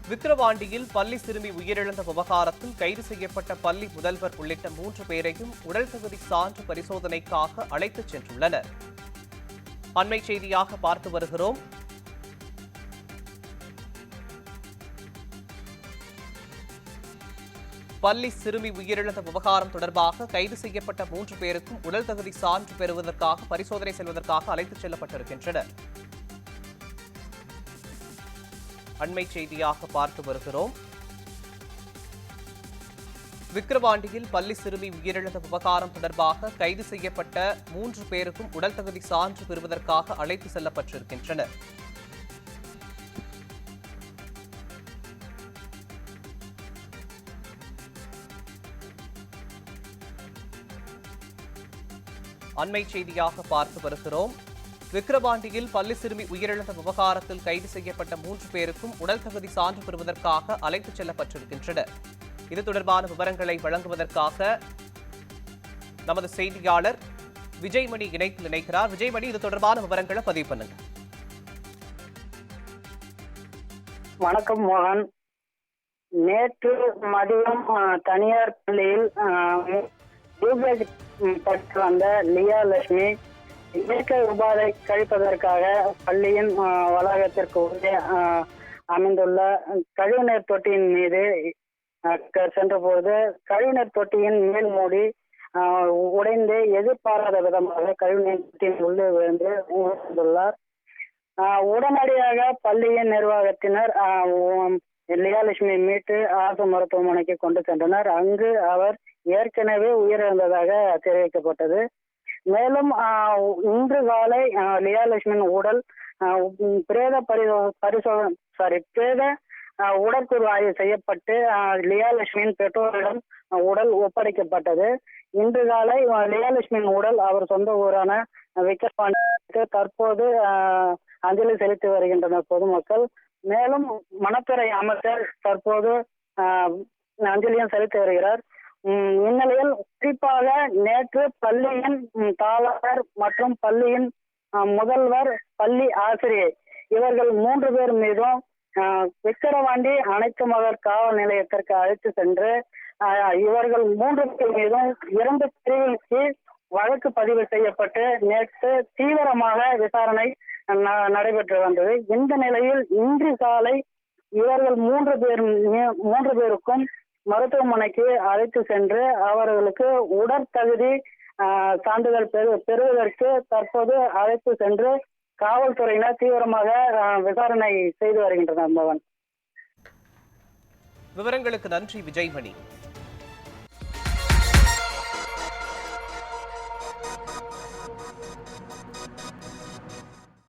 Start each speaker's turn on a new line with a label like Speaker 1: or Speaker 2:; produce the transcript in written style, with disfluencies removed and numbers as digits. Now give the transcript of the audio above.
Speaker 1: விக்கிரவாண்டியில் பள்ளி சிறுமி உயிரிழந்த விவகாரத்தில் கைது செய்யப்பட்ட பள்ளி முதல்வர் உள்ளிட்ட 3 பேரையும் உடல் தகுதி சான்று பரிசோதனைக்காக அழைத்துச் சென்றுள்ளனர். அண்மை செய்தியாக பார்த்து வருகிறோம். பள்ளி சிறுமி உயிரிழந்த விவகாரம் தொடர்பாக கைது செய்யப்பட்ட 3 பேருக்கும் உடல் தகுதி சான்று பெறுவதற்காக பரிசோதனை செல்வதற்காக அழைத்துச் செல்லப்பட்டிருக்கின்றனர். அண்மை செய்தியாக பார்த்து வருகிறோம். விக்கிரவாண்டியில் பள்ளி சிறுமி உயிரிழந்த விவகாரம் தொடர்பாக கைது செய்யப்பட்ட 3 பேருக்கும் உடல் தகுதி சான்று பெறுவதற்காக அழைத்து செல்லப்பட்டிருக்கின்றனர். அண்மை செய்தியாக பார்த்து வருகிறோம். விக்கிரவாண்டியில் பள்ளி சிறுமி உயிரிழந்த விவகாரத்தில் கைது செய்யப்பட்ட 3 பேருக்கும் உடல் தகுதி சான்று பெறுவதற்காக அழைத்துச் செல்லப்பட்டிருக்கின்றனர். இது தொடர்பான விவரங்களை வழங்குவதற்காக நமது செய்தியாளர் விஜய்மணி இணைப்பில் இணைக்கிறார். விஜய்மணி, இது தொடர்பான விவரங்களை பதிவு பண்ணுங்க.
Speaker 2: வணக்கம் மோகன். நேற்று மதியம் தனியார் பள்ளியில் பட்டு வந்த லியா லட்சுமி இயற்கை உபாதை கழிப்பதற்காக பள்ளியின் வளாகத்திற்கு உள்ளே அமைந்துள்ள கழிவுநீர் தொட்டியின் மீது சென்றபோது கழிவுநீர் தொட்டியின் மேல் மூடி உடைந்து எதிர்பாராத விதமாக கழிவுநீர் தொட்டியின் உள்ளே விழுந்து உயிரிழந்துள்ளார். உடனடியாக பள்ளியின் நிர்வாகத்தினர் லியாலட்சுமி மீட்டு அரசு மருத்துவமனைக்கு கொண்டு சென்றனர். அங்கு அவர் ஏற்கனவே உயிரிழந்ததாக தெரிவிக்கப்பட்டது. மேலும் இன்று காலை லியாலட்சுமியின் உடல் பிரேத உடற்கூறு ஆய்வு செய்யப்பட்டு லியாலட்சுமியின் பெற்றோரிடம் உடல் ஒப்படைக்கப்பட்டது. இன்று காலை லியாலட்சுமியின் உடல் அவர் சொந்த ஊரான விக்கிரவாண்டிக்கு தற்போது அஞ்சலி செலுத்தி வருகின்றனர் பொதுமக்கள். மேலும் வனத்துறை அமைச்சர் தற்போது அஞ்சலியும் செலுத்தி வருகிறார். இந்நிலையில் குறிப்பாக நேற்று பள்ளியின் தாளர் மற்றும் பள்ளியின் முதல்வர், பள்ளி ஆசிரியர் இவர்கள் 3 பேர் மீதும் விக்கிரவாண்டி அனைத்து மகளிர் காவல் நிலையத்திற்கு அழைத்து சென்று இவர்கள் 3 பேர் மீதும் 2 பிரிவின் கீழ் வழக்கு பதிவு செய்யப்பட்டு நேற்று தீவிரமாக விசாரணை நடைபெற்று வந்தது. இந்த நிலையில் இன்று காலை இவர்கள் 3 பேருக்கும் மருத்துவமனைக்கு அழைத்து சென்று அவர்களுக்கு உடற்தகுதி சான்றிதழ் பெறுவதற்கு தற்போது அழைத்து சென்று காவல்துறையினர் தீவிரமாக விசாரணை செய்து வருகின்றனர். மோகன்,
Speaker 1: விவரங்களுக்கு நன்றி விஜய்மணி.